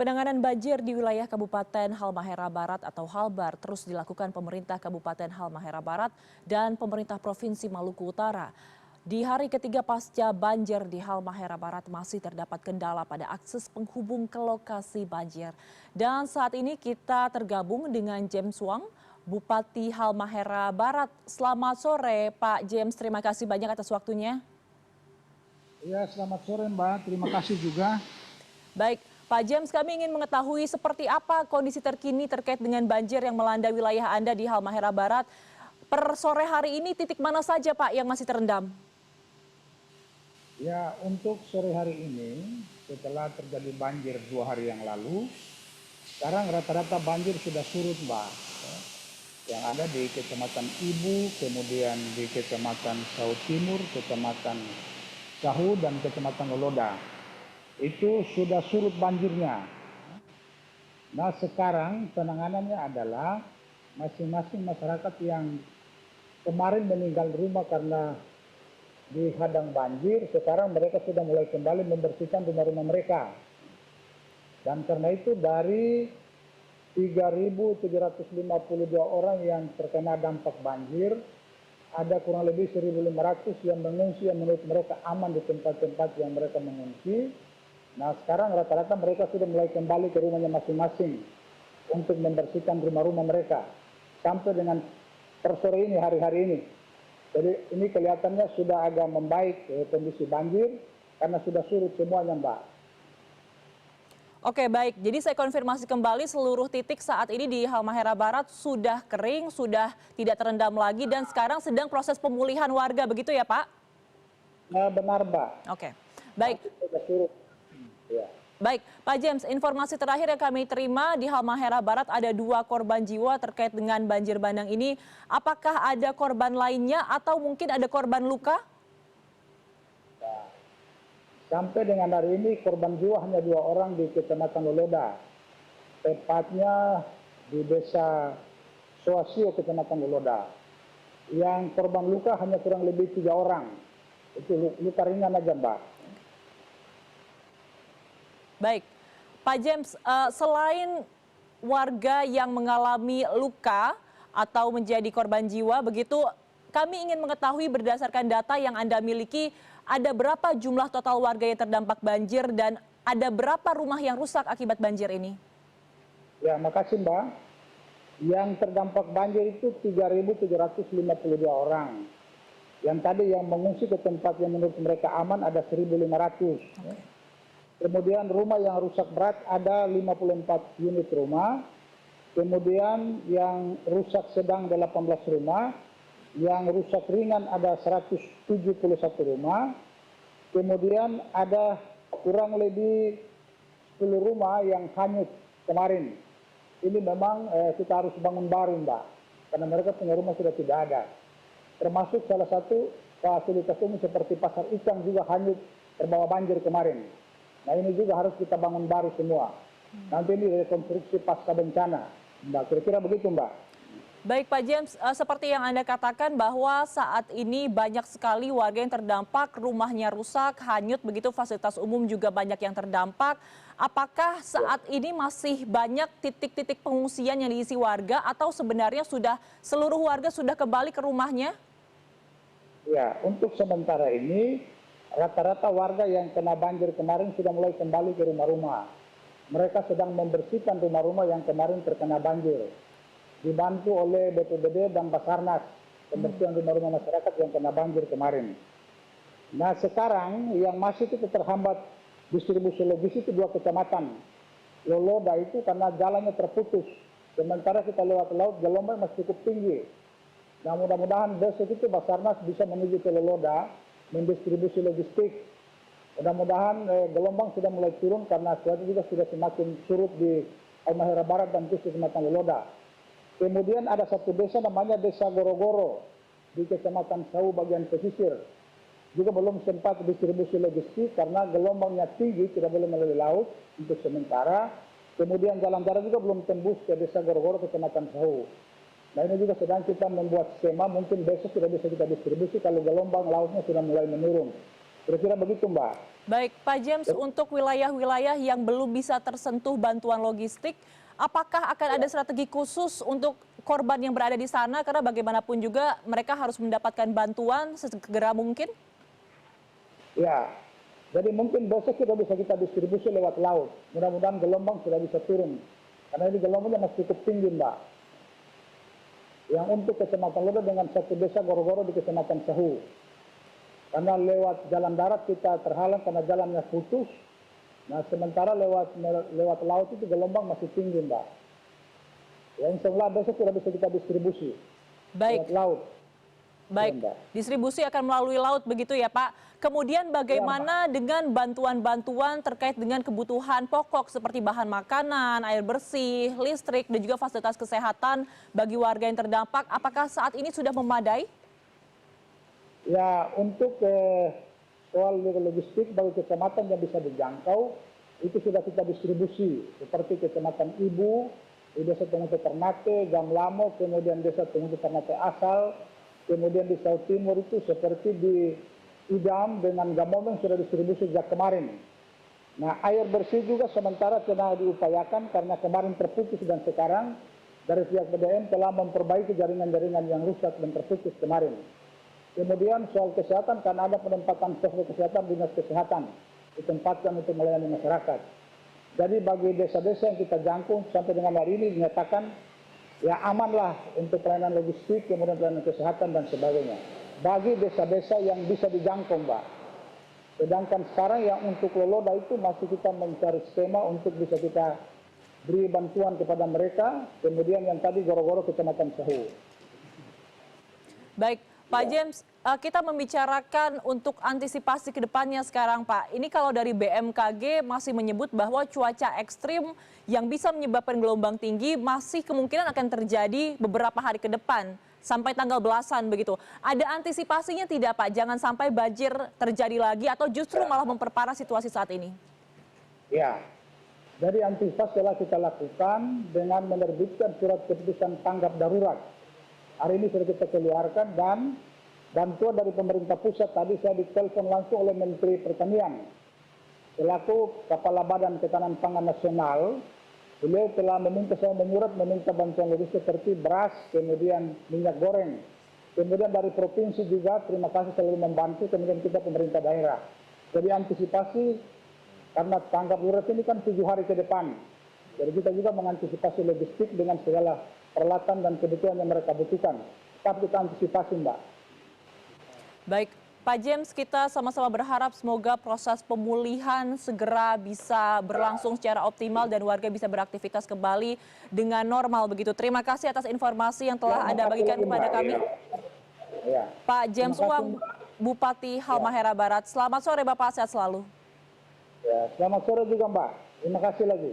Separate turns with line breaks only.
Penanganan banjir di wilayah Kabupaten Halmahera Barat atau Halbar terus dilakukan pemerintah Kabupaten Halmahera Barat dan pemerintah Provinsi Maluku Utara. Di hari ketiga pasca banjir di Halmahera Barat masih terdapat kendala pada akses penghubung ke lokasi banjir. Dan saat ini kita tergabung dengan James Wang, Bupati Halmahera Barat. Selamat sore Pak James, terima kasih banyak atas waktunya.
Ya, selamat sore Mbak, terima kasih juga.
Baik, Pak James, kami ingin mengetahui seperti apa kondisi terkini terkait dengan banjir yang melanda wilayah Anda di Halmahera Barat. Per sore hari ini titik mana saja Pak yang masih terendam?
Ya, untuk sore hari ini setelah terjadi banjir 2 hari yang lalu, sekarang rata-rata banjir sudah surut Mbak. Yang ada di Kecamatan Ibu, kemudian di Kecamatan Sau Timur, Kecamatan Sahu, dan Kecamatan Loloda. Itu sudah surut banjirnya. Nah, sekarang penanganannya adalah masing-masing masyarakat yang kemarin meninggal rumah karena dihadang banjir, sekarang mereka sudah mulai kembali membersihkan rumah-rumah mereka. Dan karena itu dari 3.752 orang yang terkena dampak banjir, ada kurang lebih 1.500 yang mengungsi yang menurut mereka aman di tempat-tempat yang mereka mengungsi. Nah, sekarang rata-rata mereka sudah mulai kembali ke rumahnya masing-masing untuk membersihkan rumah-rumah mereka. Sampai dengan per sore ini, hari-hari ini. Jadi ini kelihatannya sudah agak membaik kondisi banjir karena sudah surut semuanya Mbak.
Oke baik, jadi saya konfirmasi kembali seluruh titik saat ini di Halmahera Barat sudah kering, sudah tidak terendam lagi dan sekarang sedang proses pemulihan warga, begitu ya Pak?
Nah, benar Mbak.
Oke, baik.
Sudah surut. Ya.
Baik, Pak James, informasi terakhir yang kami terima di Halmahera Barat ada 2 korban jiwa terkait dengan banjir bandang ini. Apakah ada korban lainnya atau mungkin ada korban luka?
Nah, sampai dengan hari ini korban jiwa hanya 2 orang di Kecamatan Loloda. Tepatnya di Desa Soasio, Kecamatan Loloda. Yang korban luka hanya kurang lebih 3 orang. Itu luka ringan aja Mbak.
Baik, Pak James, selain warga yang mengalami luka atau menjadi korban jiwa, begitu kami ingin mengetahui berdasarkan data yang Anda miliki, ada berapa jumlah total warga yang terdampak banjir dan ada berapa rumah yang rusak akibat banjir ini?
Ya, makasih Mbak. Yang terdampak banjir itu 3.752 orang. Yang tadi yang mengungsi ke tempat yang menurut mereka aman ada 1.500. Okay. Kemudian rumah yang rusak berat ada 54 unit rumah. Kemudian yang rusak sedang 18 rumah. Yang rusak ringan ada 171 rumah. Kemudian ada kurang lebih 10 rumah yang hanyut kemarin. Ini memang kita harus bangun baru Mbak. Karena mereka punya rumah sudah tidak ada. Termasuk salah satu fasilitas umum seperti pasar ikan juga hanyut terbawa banjir kemarin. Nah, ini juga harus kita bangun baru semua. Nanti ini rekonstruksi pasca bencana. Mbak, kira-kira begitu Mbak.
Baik Pak James, seperti yang Anda katakan bahwa saat ini banyak sekali warga yang terdampak, rumahnya rusak, hanyut, begitu fasilitas umum juga banyak yang terdampak. Apakah saat ini masih banyak titik-titik pengungsian yang diisi warga atau sebenarnya sudah seluruh warga sudah kembali ke rumahnya?
Ya, untuk sementara ini rata-rata warga yang kena banjir kemarin sudah mulai kembali ke rumah-rumah. Mereka sedang membersihkan rumah-rumah yang kemarin terkena banjir. Dibantu oleh BPBD dan Basarnas, pembersihan rumah-rumah masyarakat yang kena banjir kemarin. Nah, sekarang yang masih itu terhambat distribusi logistik itu 2 kecamatan. Loloda itu karena jalannya terputus. Sementara kita lewat laut, gelombang masih cukup tinggi. Nah, mudah-mudahan besok itu Basarnas bisa menuju ke Loloda, mendistribusi logistik. Mudah-mudahan gelombang sudah mulai turun karena cuaca juga sudah semakin surut di Halmahera Barat dan khusus Kecamatan Loloda. Kemudian ada satu desa namanya Desa Goro-Goro di Kecamatan Sahu bagian pesisir. Juga belum sempat distribusi logistik karena gelombangnya tinggi, tidak boleh melalui laut untuk sementara. Kemudian jalan darat juga belum tembus ke Desa Goro-Goro Kecamatan Sahu. Nah, ini juga sedang kita membuat skema, mungkin besok sudah bisa kita distribusi kalau gelombang lautnya sudah mulai menurun. Kira-kira begitu Mbak.
Baik, Pak James, untuk wilayah-wilayah yang belum bisa tersentuh bantuan logistik, apakah akan ada strategi khusus untuk korban yang berada di sana? Karena bagaimanapun juga mereka harus mendapatkan bantuan sesegera mungkin.
Ya, jadi mungkin besok sudah bisa kita distribusi lewat laut. Mudah-mudahan gelombang sudah bisa turun. Karena ini gelombangnya masih cukup tinggi, Mbak. Yang untuk Kecamatan Lodo dengan satu desa Goro-Goro di Kecamatan Sahu. Karena lewat jalan darat kita terhalang karena jalannya putus. Nah, sementara lewat laut itu gelombang masih tinggi, Mbak. Ya, insya Allah besok sudah bisa kita distribusi
Baik.
lewat laut.
Baik,
Ya, Mbak.
distribusi akan melalui laut begitu ya Pak. Kemudian bagaimana
Ya,
dengan bantuan-bantuan terkait dengan kebutuhan pokok seperti bahan makanan, air bersih, listrik, dan juga fasilitas kesehatan bagi warga yang terdampak? Apakah saat ini sudah memadai?
Ya, untuk soal logistik bagi kecamatan yang bisa dijangkau, itu sudah kita distribusi. Seperti Kecamatan Ibu, di Desa Tunggu Ternate, Gamlamo, kemudian Desa Tunggu Ternate Asal, kemudian di Jawa Timur itu seperti di Idam dengan Gamomeng sudah distribusi sejak kemarin. Nah, air bersih juga sementara sedang diupayakan karena kemarin terputus dan sekarang dari pihak BDM telah memperbaiki jaringan-jaringan yang rusak dan terputus kemarin. Kemudian soal kesehatan, karena ada penempatan posko kesehatan dinas kesehatan ditempatkan untuk melayani masyarakat. Jadi bagi desa-desa yang kita jangkau sampai dengan hari ini dinyatakan ya amanlah untuk pelayanan logistik, kemudian pelayanan kesehatan dan sebagainya. Bagi desa-desa yang bisa dijangkau, Mbak. Sedangkan sekarang yang untuk Loloda itu masih kita mencari skema untuk bisa kita beri bantuan kepada mereka. Kemudian yang tadi Goro-Goro Kecamatan Sahu.
Baik, Pak James, kita membicarakan untuk antisipasi ke depannya sekarang, Pak. Ini kalau dari BMKG masih menyebut bahwa cuaca ekstrim yang bisa menyebabkan gelombang tinggi masih kemungkinan akan terjadi beberapa hari ke depan, sampai tanggal belasan begitu. Ada antisipasinya tidak, Pak? Jangan sampai banjir terjadi lagi atau justru malah memperparah situasi saat ini?
Ya, jadi antisipasi telah kita lakukan dengan menerbitkan surat keputusan tanggap darurat. Hari ini sudah kita keluarkan dan bantuan dari pemerintah pusat tadi saya ditelepon langsung oleh Menteri Pertanian. Selaku Kepala Badan Ketahanan Pangan Nasional, beliau telah meminta saya menyurat meminta bantuan logistik seperti beras, kemudian minyak goreng. Kemudian dari provinsi juga terima kasih selalu membantu, kemudian kita pemerintah daerah. Jadi antisipasi karena tanggap darurat ini kan 7 hari ke depan. Jadi kita juga mengantisipasi logistik dengan segala peralatan dan kebutuhan yang mereka butuhkan. Tetap kita antisipasi, Mbak.
Baik, Pak James, kita sama-sama berharap semoga proses pemulihan segera bisa berlangsung secara optimal dan warga bisa beraktivitas kembali dengan normal begitu. Terima kasih atas informasi yang telah Anda bagikan kepada kami.
Ya.
Pak James Wang, Bupati Halmahera Barat. Selamat sore Bapak, sehat selalu.
Ya, selamat sore juga, Mbak. Terima kasih lagi.